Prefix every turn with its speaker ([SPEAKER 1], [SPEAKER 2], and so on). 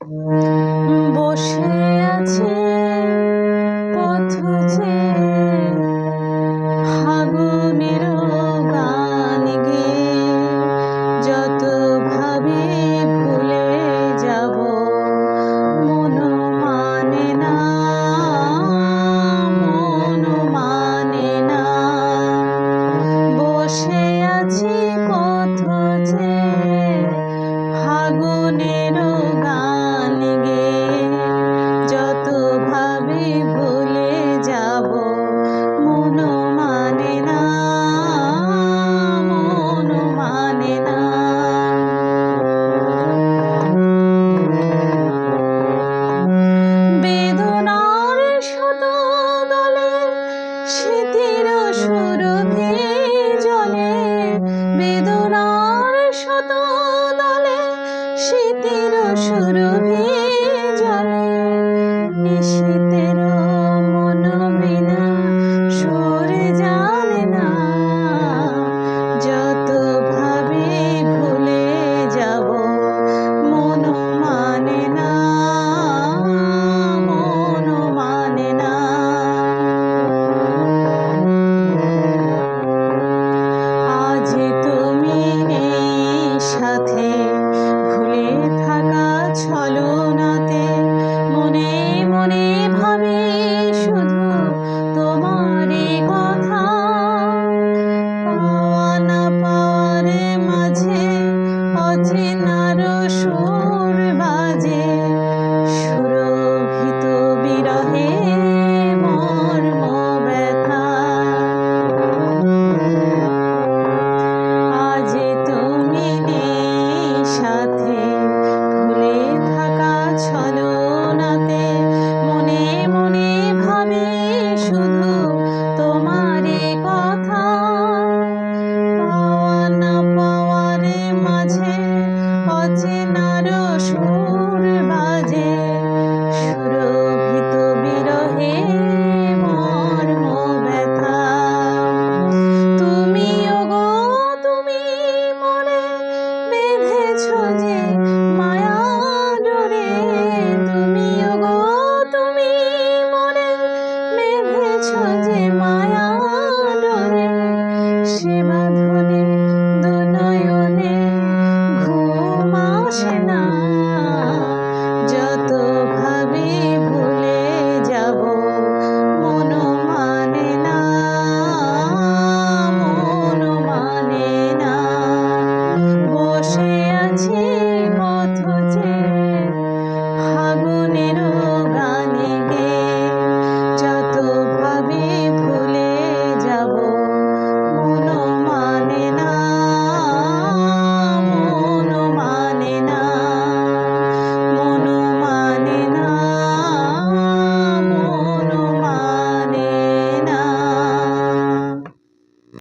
[SPEAKER 1] বসে আছি পথ চেয়ে, ফাগুনের গান গেয়ে, যত ভাবে ভুলে যাব মন মানে না, মন মানে না। বসে আছি পথ চেয়ে, ফাগুনের গান গেয়ে, যত ভাবে ভুলে যাব মন মানে না, মন মানে না। বেদনার শত দলে স্মৃতির সুরভি জলে, বেদনার শত দলে স্মৃতির সুরভি জলে, নিশীথের মন বিনা সুর জানে না, যত ভাবে ভুলে যাব মন মানে না, মন মানে না। আজ তুমি এই সাথে ভুলে থাকা ছলনাতে, মনে মনে ভাবি শুধু তোমারই কথা। পাওয়া না পাওয়ার মাঝে অচেনার সুর বাজে, সুরভিত বিরহে মর্ম ব্যথা। আজ তুমি নেই সাথে ভুলে থাকা ছলনাতে, মনে মনে ভাবি শুধু তোমারই কথা। পাওয়া না পাওয়ার মাঝে অচেনার সুর বাজে, সুরভিত বিরহে মর্ম ব্যথা। তুমি ওগো তুমি মনে বেঁধেছ যে মায়া ডোরে, তুমি ওগো তুমি মনে বেঁধেছ যে মায়া ডোরে, সে বাঁধনে দু নয়নে ঘুম আসে না।